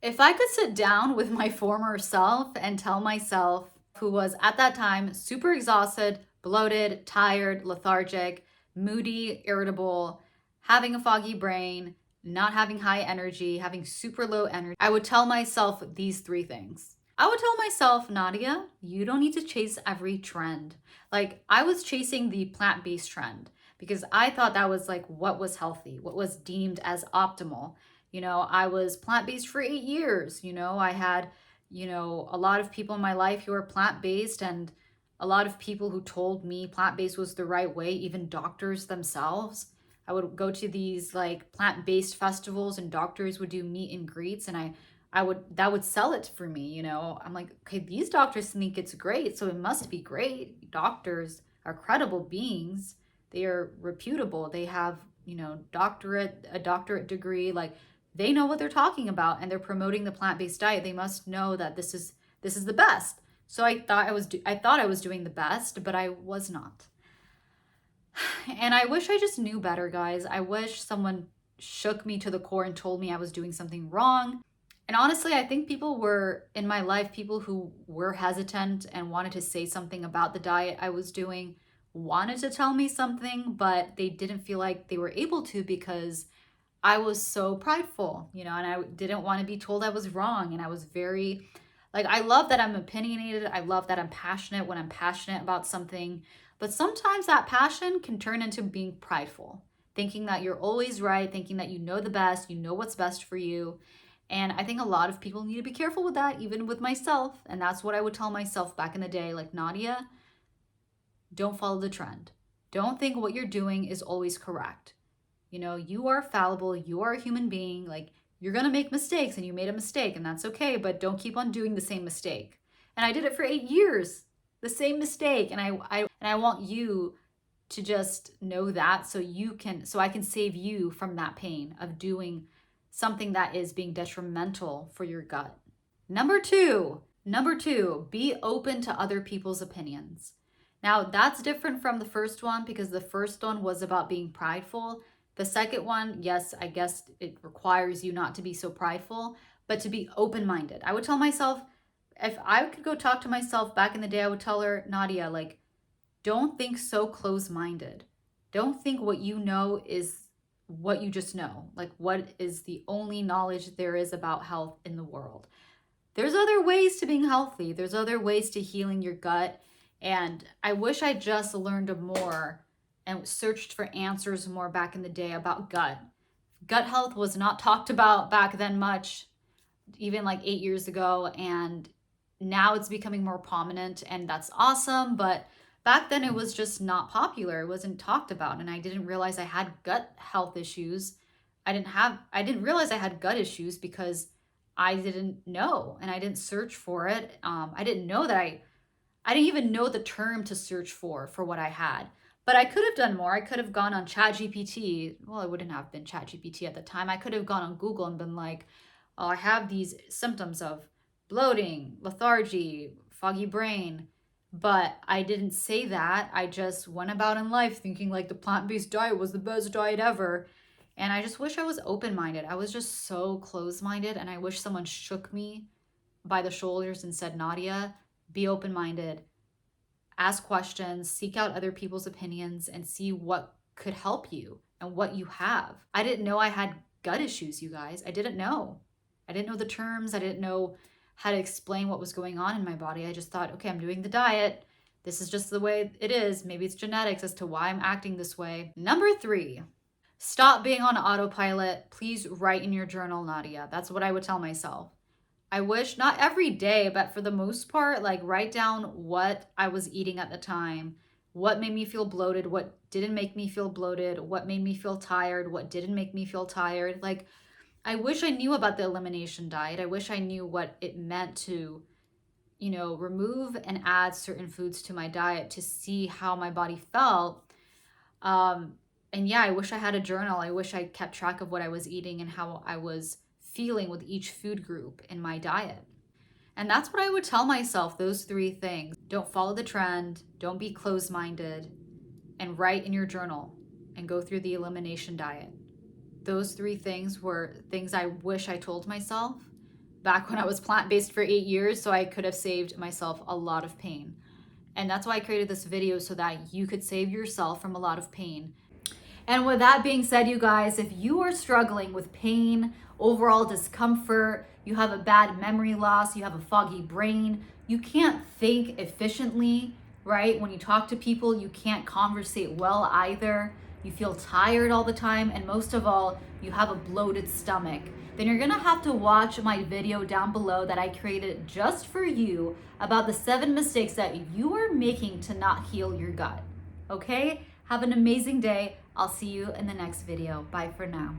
If I could sit down with my former self and tell myself, who was at that time super exhausted, bloated, tired, lethargic, moody, irritable, having a foggy brain, not having high energy, having super low energy, I would tell myself these three things. I would tell myself, Nadia, you don't need to chase every trend. Like, I was chasing the plant-based trend because I thought that was like what was healthy, what was deemed as optimal. I was plant-based for 8 years. I had, a lot of people in my life who were plant-based, and a lot of people who told me plant-based was the right way, even doctors themselves. I would go to these like plant-based festivals and doctors would do meet and greets, and that would sell it for me. I'm like, okay, these doctors think it's great, so it must be great. Doctors are credible beings. They are reputable. They have, a doctorate degree. Like, they know what they're talking about, and they're promoting the plant-based diet. They must know that this is the best. So I thought I was doing the best, but I was not. And I wish I just knew better, guys. I wish someone shook me to the core and told me I was doing something wrong. And honestly, I think people were in my life, people who were hesitant and wanted to say something about the diet I was doing, wanted to tell me something, but they didn't feel like they were able to because I was so prideful, and I didn't want to be told I was wrong. And I was very, like, I love that I'm opinionated. I love that I'm passionate when I'm passionate about something. But sometimes that passion can turn into being prideful, thinking that you're always right, thinking that you know the best, you know what's best for you. And I think a lot of people need to be careful with that, even with myself. And that's what I would tell myself back in the day, like, Nadia, don't follow the trend. Don't think what you're doing is always correct. You are fallible, you are a human being. Like, you're gonna make mistakes, and you made a mistake, and that's okay, but don't keep on doing the same mistake. And I did it for 8 years, the same mistake. And I want you to just know that, so I can save you from that pain of doing something that is being detrimental for your gut. Number two, be open to other people's opinions. Now, that's different from the first one because the first one was about being prideful. The second one, yes, I guess it requires you not to be so prideful, but to be open-minded. I would tell myself, if I could go talk to myself back in the day, I would tell her, Nadia, like, don't think so close-minded. Don't think what you know is what you just know. Like, what is the only knowledge there is about health in the world? There's other ways to being healthy. There's other ways to healing your gut. And I wish I just learned more and searched for answers more back in the day about gut. Gut health was not talked about back then much, even like 8 years ago. And now it's becoming more prominent, and that's awesome. But back then it was just not popular. It wasn't talked about. And I didn't realize I had gut health issues. I didn't realize I had gut issues because I didn't know, and I didn't search for it. I didn't know that I didn't even know the term to search for what I had. But I could have done more. I could have gone on ChatGPT. Well, it wouldn't have been ChatGPT at the time. I could have gone on Google and been like, oh, I have these symptoms of bloating, lethargy, foggy brain. But I didn't say that. I just went about in life thinking like the plant-based diet was the best diet ever. And I just wish I was open-minded. I was just so close-minded, and I wish someone shook me by the shoulders and said, Nadia, be open-minded, ask questions, seek out other people's opinions, and see what could help you and what you have. I didn't know I had gut issues, you guys. I didn't know. I didn't know the terms. I didn't know how to explain what was going on in my body. I just thought, okay, I'm doing the diet. This is just the way it is. Maybe it's genetics as to why I'm acting this way. Number 3, stop being on autopilot. Please write in your journal, Nadia. That's what I would tell myself. I wish, not every day, but for the most part, like, write down what I was eating at the time, what made me feel bloated, what didn't make me feel bloated, what made me feel tired, what didn't make me feel tired. Like, I wish I knew about the elimination diet. I wish I knew what it meant to, remove and add certain foods to my diet to see how my body felt. And yeah, I wish I had a journal. I wish I kept track of what I was eating and how I was feeling with each food group in my diet. And that's what I would tell myself, those 3 things. Don't follow the trend, don't be closed-minded, and write in your journal and go through the elimination diet. Those 3 things were things I wish I told myself back when I was plant-based for 8 years, so I could have saved myself a lot of pain. And that's why I created this video, so that you could save yourself from a lot of pain. And with that being said, you guys, if you are struggling with pain, overall discomfort, you have a bad memory loss, you have a foggy brain, you can't think efficiently, right? When you talk to people, you can't conversate well either, you feel tired all the time, and most of all, you have a bloated stomach, then you're gonna have to watch my video down below that I created just for you about the 7 mistakes that you are making to not heal your gut, okay? Have an amazing day. I'll see you in the next video. Bye for now.